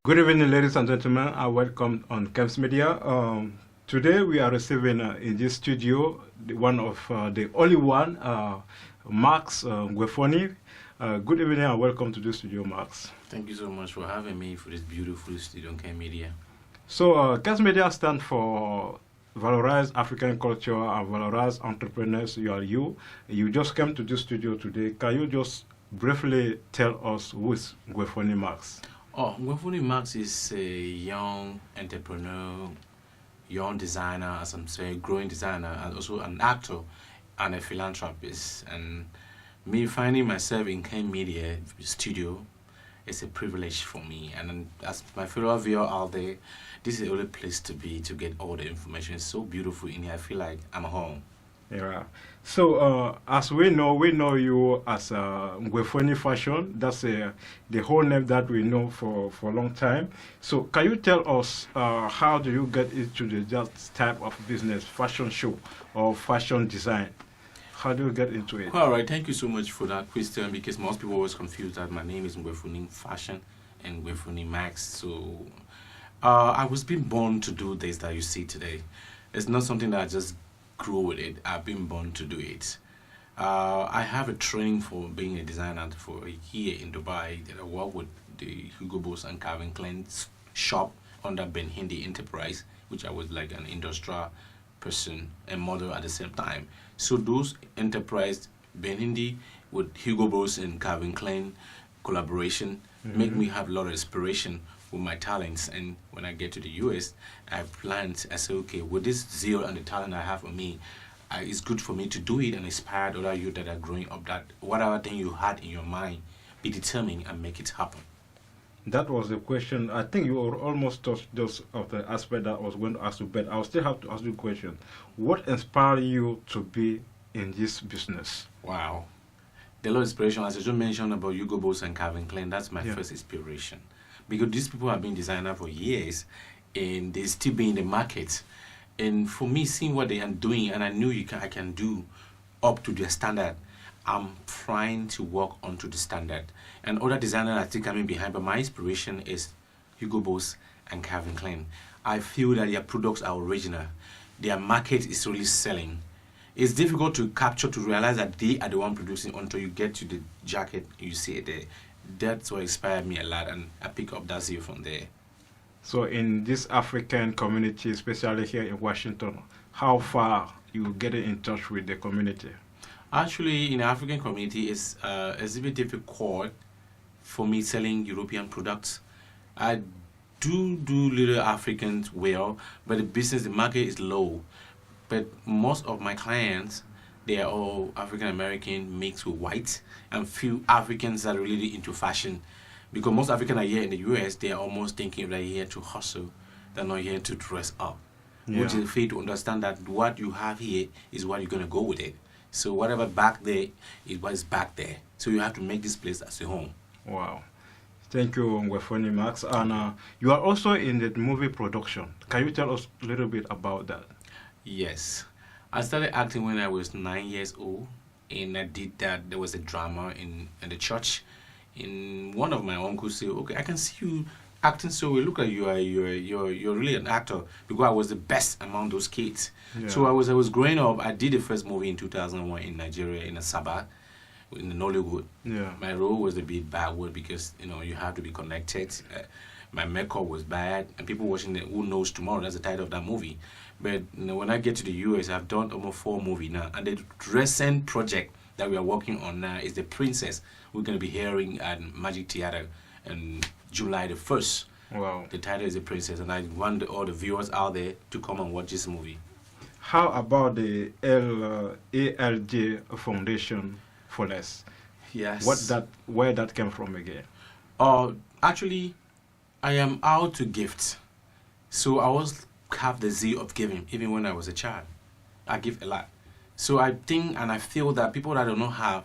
Good evening, ladies and gentlemen. Welcome on Kems Media. Today we are receiving in this studio one of the only one, Max NGWEFUNI. Good evening and welcome to the studio, Max. Thank you so much for having me for this beautiful studio on Kems Media. So, Kems Media stands for Valorize African Culture and Valorize Entrepreneurs. You just came to this studio today. Can you just briefly tell us who is NGWEFUNI Max? NGWEFUNI Max is a young entrepreneur, young designer, as I'm saying, growing designer, and also an actor and a philanthropist. And me finding myself in Kems Media studio is a privilege for me. And as my fellow viewer out there, this is the only place to be to get all the information. It's so beautiful in here. I feel like I'm home. Yeah. So as we know you as NGWEFUNI Fashion. That's the whole name that we know for a long time. So can you tell us how do you get into that type of business, fashion show or fashion design? How do you get into it? All right, thank you so much for that question, because most people always confuse that my name is NGWEFUNI Fashion and NGWEFUNI Max. So I was being born to do this that you see today. It's not something that I just grew with it. I've been born to do it. I have a training for being a designer for a year in Dubai. That I work with the Hugo Boss and Calvin Klein shop under Ben Hindi Enterprise, which I was like an industrial person and model at the same time. So those enterprise, Ben Hindi with Hugo Boss and Calvin Klein collaboration, make me have a lot of inspiration with my talents. And when I get to the US, I say, okay, with this zeal and the talent I have on me, it's good for me to do it and inspire other youth that are growing up, that whatever thing you had in your mind, be determined and make it happen. That was the question. I think you almost touched those of the aspect that I was going to ask you, but I'll still have to ask you a question. What inspired you to be in this business? Wow. The lot of inspiration, as I just mentioned about Hugo Boss and Calvin Klein, that's my first inspiration. Because these people have been designers for years and they still be in the market. And for me, seeing what they are doing, and I knew I can do up to their standard, I'm trying to work onto the standard. And other designers are still coming behind, but my inspiration is Hugo Boss and Calvin Klein. I feel that their products are original. Their market is really selling. It's difficult to capture, to realize that they are the one producing until you get to the jacket, you see it there. That's what inspired me a lot, and I pick up that zeal from there. So in this African community, especially here in Washington, how far you get in touch with the community? Actually, in the African community, it's a bit difficult for me selling European products. I do little Africans well, but the market is low. But most of my clients, they are all African American mixed with white, and few Africans that are really into fashion. Because most Africans are here in the US, they are almost thinking they're here to hustle, they're not here to dress up. Which is fair to understand that what you have here is what you're going to go with it. So whatever back there is what is back there. So you have to make this place as a home. Wow. Thank you, NGWEFUNI Max. And you are also in the movie production. Can you tell us a little bit about that? Yes. I started acting when I was 9 years old, and I did that. There was a drama in the church, and one of my uncles said, "Okay, I can see you acting so well. Look at you, you're really an actor." Because I was the best among those kids. Yeah. So I was growing up. I did the first movie in 2001 in Nigeria, in Asaba, in the Nollywood. Yeah. My role was a bit backward because you have to be connected. My makeup was bad, and people watching it, who knows tomorrow? That's the title of that movie. But when I get to the US, I've done almost 4 movies now, and the recent project that we are working on now is The Princess. We're going to be hearing at Magic Theater on July the 1st. Wow. The title is The Princess, and I want all the viewers out there to come and watch this movie. How about the ALJ Foundation for Less? Yes. Where that came from again? Actually, I am out to gift. So I always have the zeal of giving, even when I was a child. I give a lot. So I think and I feel that people that do not have,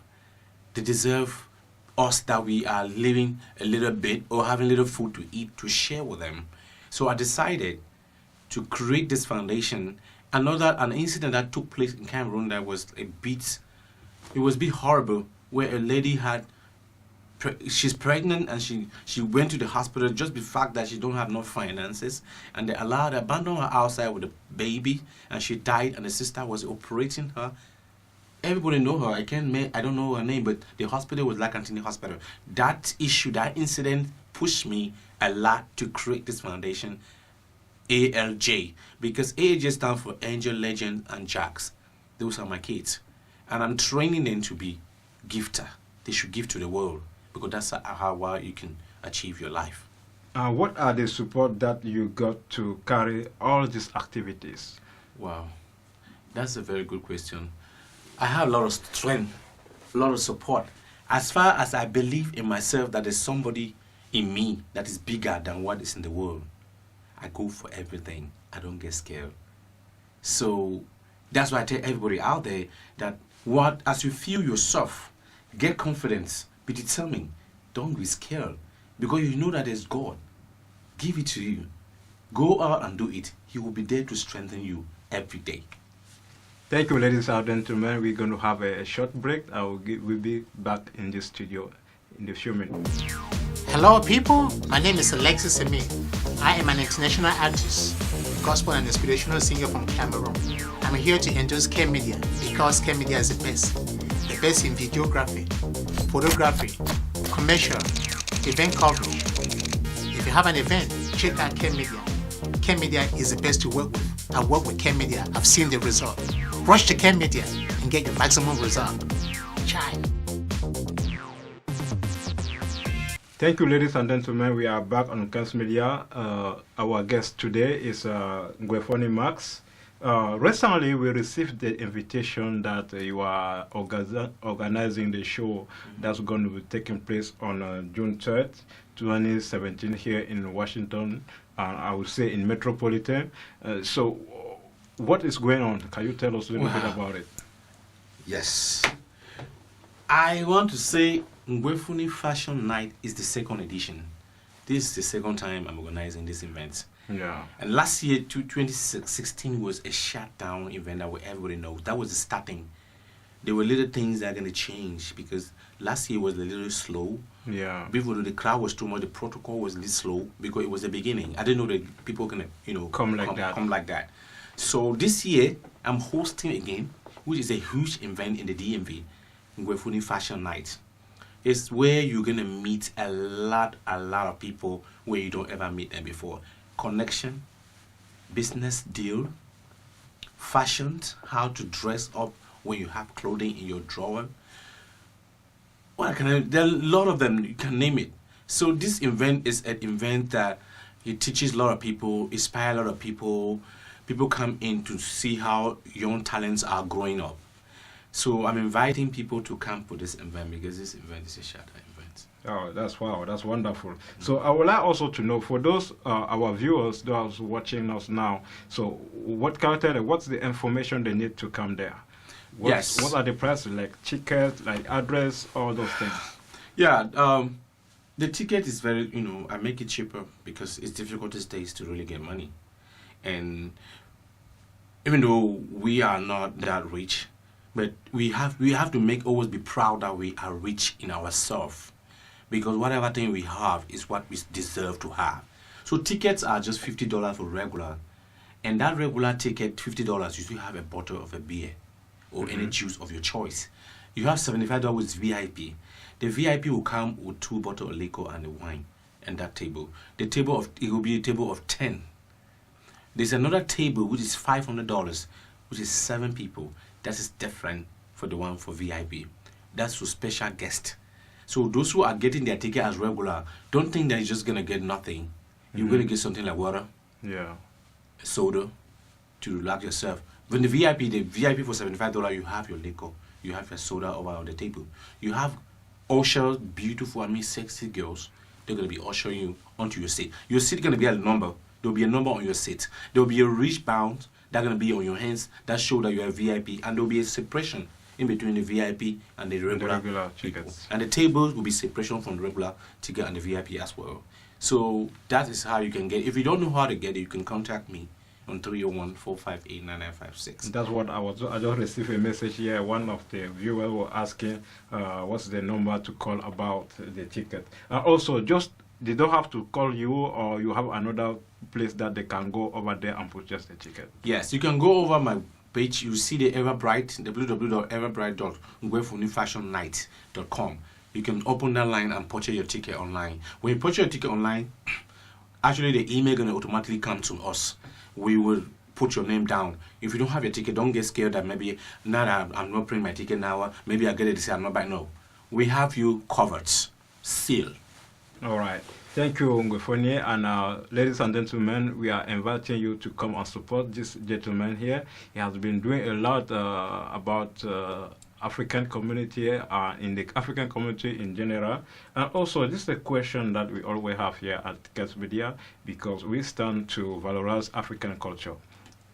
they deserve us that we are living a little bit or having a little food to eat to share with them. So I decided to create this foundation. An incident that took place in Cameroon that was a bit horrible, where a lady had she's pregnant and she went to the hospital just the fact that she don't have no finances, and they abandoned her outside with a baby, and she died, and the sister was operating her. Everybody know her. I don't know her name, but the hospital was like Antony Hospital. That issue, that incident pushed me a lot to create this foundation, ALJ, because ALJ stands for Angel, Legend, and Jacks. Those are my kids, and I'm training them to be gifter. They should give to the world, because that's how you can achieve your life. What are the support that you got to carry all these activities? Wow, that's a very good question. I have a lot of strength, a lot of support. As far as I believe in myself that there's somebody in me that is bigger than what is in the world, I go for everything. I don't get scared. So that's why I tell everybody out there that as you feel yourself, get confidence, be determined. Don't be scared, because you know that there's God. Give it to you. Go out and do it. He will be there to strengthen you every day. Thank you, ladies and gentlemen. We're going to have a short break. We'll be back in the studio in a few minutes. Hello, people. My name is Alexis Emi. I am an international artist, gospel and inspirational singer from Cameroon. I'm here to endorse Kems Media because Kems Media is the best. The best in videography, photography, commercial, event coverage. If you have an event, check out Kems Media. Kems Media is the best to work with. I work with Kems Media. I've seen the result. Rush to Kems Media and get your maximum result. Chai. Thank you, ladies and gentlemen. We are back on Kems Media. Our guest today is NGWEFUNI Max. Recently, we received the invitation that you are organizing the show that's going to be taking place on June 3rd, 2017 here in Washington, I would say in Metropolitan. So what is going on? Can you tell us a little bit about it? Yes. I want to say NGWEFUNI Fashion Night is the second edition. This is the second time I'm organizing this event. Yeah. And last year, 2016, was a shutdown event that everybody knows. That was the starting. There were little things that are going to change, because last year was a little slow. Yeah. Before the crowd was too much, the protocol was a little slow, because it was the beginning. I didn't know that people can, come like that. So this year, I'm hosting again, which is a huge event in the DMV, NGWEFUNI Fashion Night. It's where you're going to meet a lot of people where you don't ever meet them before. Connection, business deal, fashions, how to dress up when you have clothing in your drawer. There are a lot of them, you can name it. So this event is an event that it teaches a lot of people, inspires a lot of people. People come in to see how young talents are growing up. So I'm inviting people to come for this event, because this event is a shadow event. Oh, that's wonderful. So I would like also to know, for those our viewers, those watching us now, so what's the information they need to come there? What are the prices, like tickets, like address, all those things? Yeah, the ticket is very, I make it cheaper because it's difficult these days to really get money. And even though we are not that rich, but we have to always be proud that we are rich in ourselves, because whatever thing we have is what we deserve to have. So tickets are just $50 for regular, and that regular ticket, $50, you still have a bottle of a beer or any juice of your choice. You have $75 with VIP. The VIP will come with 2 bottles of liquor and a wine, and that table. It will be a table of 10. There's another table which is $500, which is 7 people. That is different for the one for VIP. That's for special guests. So those who are getting their ticket as regular, don't think that you're just gonna get nothing. You're gonna get something like water, soda, to relax yourself. When the VIP for $75, you have your liquor, you have your soda over on the table. You have ushers, beautiful, sexy girls. They're gonna be ushering you onto your seat. Your seat gonna be a number. There'll be a number on your seat. There'll be a wristband that's going to be on your hands that show that you're a VIP, and there'll be a separation in between the VIP and the regular tickets. And the tables will be separation from the regular ticket and the VIP as well. So that is how you can get it. If you don't know how to get it, you can contact me on 301-458-9956. That's what I just received a message here. One of the viewers were asking what's the number to call about the ticket. Also, just they don't have to call you, or you have another place that they can go over there and purchase the ticket. Yes, you can go over my page. You see the Everbright, www.everbright.ngwefunifashionnight.com. You can open that line and purchase your ticket online. When you purchase your ticket online, actually the email going to automatically come to us. We will put your name down. If you don't have your ticket, don't get scared that maybe now that I'm not printing my ticket now, maybe I get it to say I'm not buying. No, we have you covered. Seal. All right. Thank you, NGWEFUNI. And ladies and gentlemen, we are inviting you to come and support this gentleman here. He has been doing a lot about African community, in the African community in general. And also, this is a question that we always have here at Kems Media, because we stand to valorize African culture.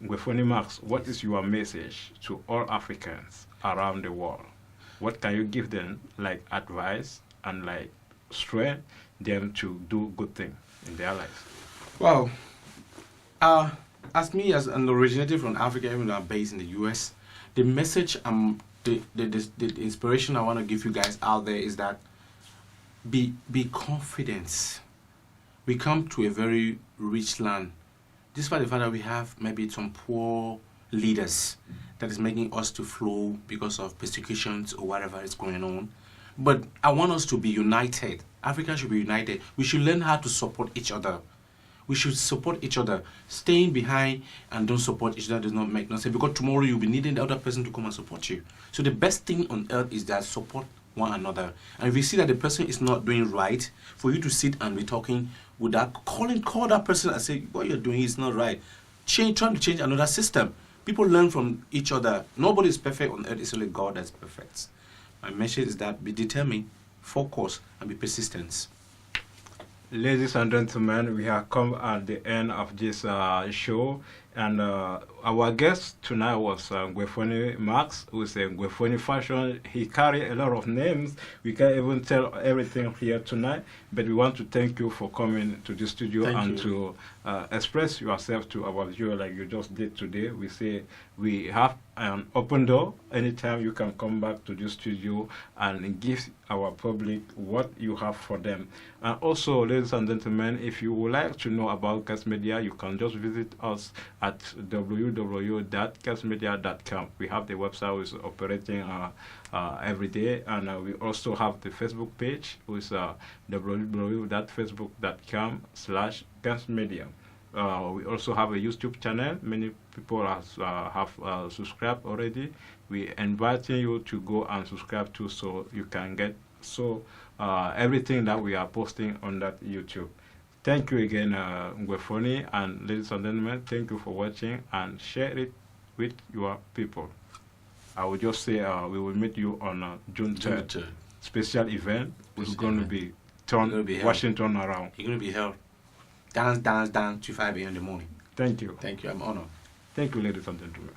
NGWEFUNI Max, what is your message to all Africans around the world? What can you give them, like advice and like strength them to do good things in their lives? Well, as me, as an originated from Africa, even though I'm based in the US, the message, the inspiration I want to give you guys out there is that be confident. We come to a very rich land, despite the fact that we have maybe some poor leaders that is making us to flow because of persecutions or whatever is going on. But I want us to be united. Africa should be united. We should learn how to support each other. We should support each other. Staying behind and don't support each other does not make no sense, because tomorrow you'll be needing the other person to come and support you. So the best thing on earth is that support one another. And if you see that the person is not doing right, for you to sit and be talking without call that person and say, what you're doing is not right. Trying to change another system. People learn from each other. Nobody is perfect on earth. It's only God that's perfect. My message is that be determined, focus, and be persistent. Ladies and gentlemen, we have come at the end of this show, and our guest tonight was NGWEFUNI Max, who is a NGWEFUNI Fashion. He carries a lot of names. We can't even tell everything here tonight, but we want to thank you for coming to the studio to express yourself to our viewer like you just did today. We say we have an open door. Anytime you can come back to the studio and give our public what you have for them. And also, ladies and gentlemen, if you would like to know about Kems Media, you can just visit us at www.kemsmedia.com. We have the website which is operating every day, and we also have the Facebook page which is www.facebook.com/KemsMedia. We also have a YouTube channel. Many people have subscribed already. We inviting you to go and subscribe to, so you can get everything that we are posting on that YouTube. Thank you again, NGWEFUNI, and ladies and gentlemen, thank you for watching, and share it with your people. I will just say we will meet you on June 3rd. Special event which is going to be Washington around. You're going to be held. Dance to 5 a.m. in the morning. Thank you. Thank you. I'm honored. Thank you, ladies and gentlemen.